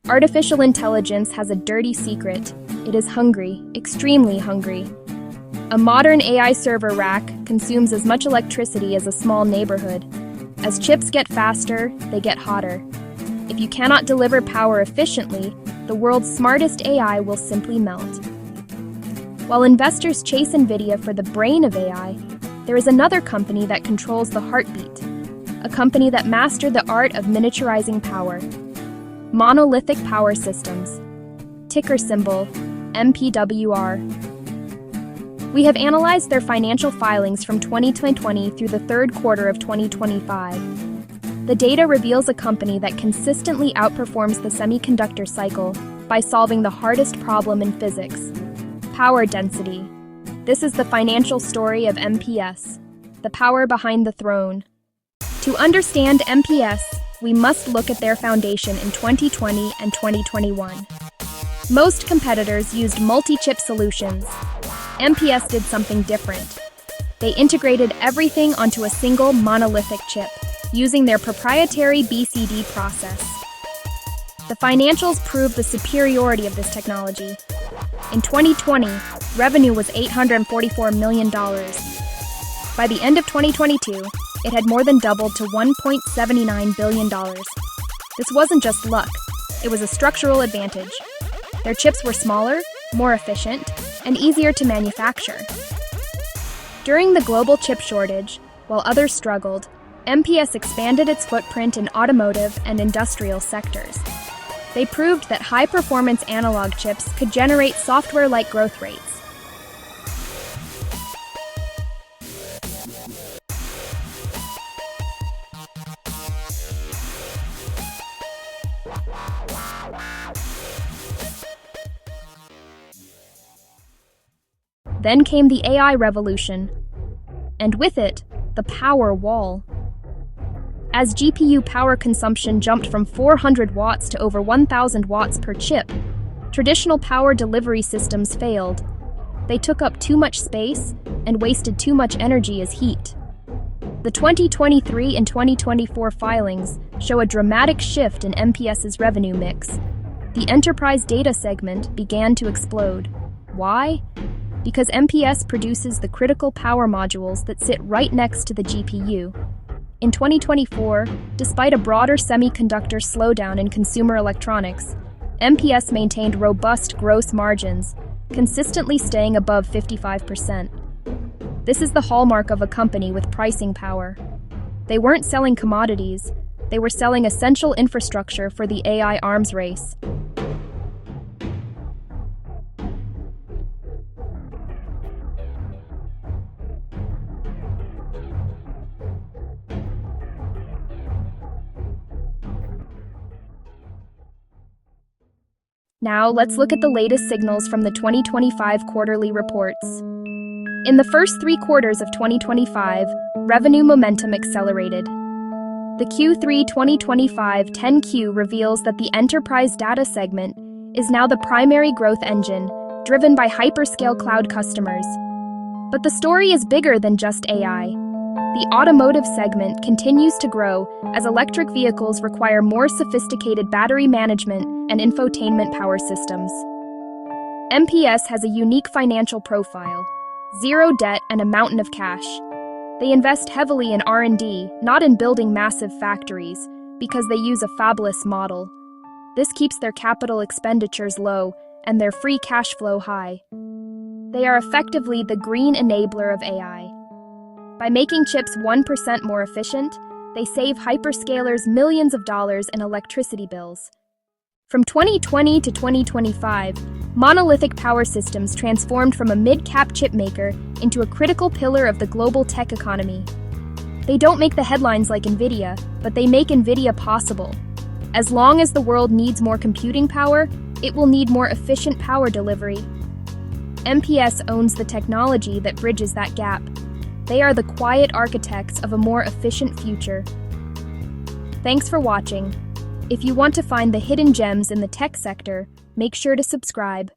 Artificial intelligence has a dirty secret. It is hungry, extremely hungry. A modern AI server rack consumes as much electricity as a small neighborhood. As chips get faster, they get hotter. If you cannot deliver power efficiently, the world's smartest AI will simply melt. While investors chase Nvidia for the brain of AI, there is another company that controls the heartbeat, a company that mastered the art of miniaturizing power. Monolithic Power Systems, ticker symbol MPWR. We have analyzed their financial filings from 2020 through the third quarter of 2025. The data reveals a company that consistently outperforms the semiconductor cycle by solving the hardest problem in physics: power density. This is the financial story of MPS, the power behind the throne. To understand MPS, we must look at their foundation in 2020 and 2021. Most competitors used multi-chip solutions. MPS did something different. They integrated everything onto a single monolithic chip, using their proprietary BCD process. The financials prove the superiority of this technology. In 2020, revenue was $844 million. By the end of 2022, it had more than doubled to $1.79 billion. This wasn't just luck, it was a structural advantage. Their chips were smaller, more efficient, and easier to manufacture. During the global chip shortage, while others struggled, MPS expanded its footprint in automotive and industrial sectors. They proved that high-performance analog chips could generate software-like growth rates. Then came the AI revolution, and with it, the power wall. As GPU power consumption jumped from 400 watts to over 1,000 watts per chip, traditional power delivery systems failed. They took up too much space and wasted too much energy as heat. The 2023 and 2024 filings show a dramatic shift in MPS's revenue mix. The enterprise data segment began to explode. Why? Because MPS produces the critical power modules that sit right next to the GPU. In 2024, despite a broader semiconductor slowdown in consumer electronics, MPS maintained robust gross margins, consistently staying above 55%. This is the hallmark of a company with pricing power. They weren't selling commodities, they were selling essential infrastructure for the AI arms race. Now, let's look at the latest signals from the 2025 quarterly reports. In the first 3 quarters of 2025, revenue momentum accelerated. The Q3 2025 10Q reveals that the enterprise data segment is now the primary growth engine, driven by hyperscale cloud customers. But the story is bigger than just AI. The automotive segment continues to grow as electric vehicles require more sophisticated battery management and infotainment power systems. MPS has a unique financial profile: zero debt and a mountain of cash. They invest heavily in R&D, not in building massive factories, because they use a fabless model. This keeps their capital expenditures low and their free cash flow high. They are effectively the green enabler of AI. By making chips 1% more efficient, they save hyperscalers millions of dollars in electricity bills. From 2020 to 2025, Monolithic Power Systems transformed from a mid-cap chip maker into a critical pillar of the global tech economy. They don't make the headlines like Nvidia, but they make Nvidia possible. As long as the world needs more computing power, it will need more efficient power delivery. MPS owns the technology that bridges that gap. They are the quiet architects of a more efficient future. Thanks for watching. If you want to find the hidden gems in the tech sector, make sure to subscribe.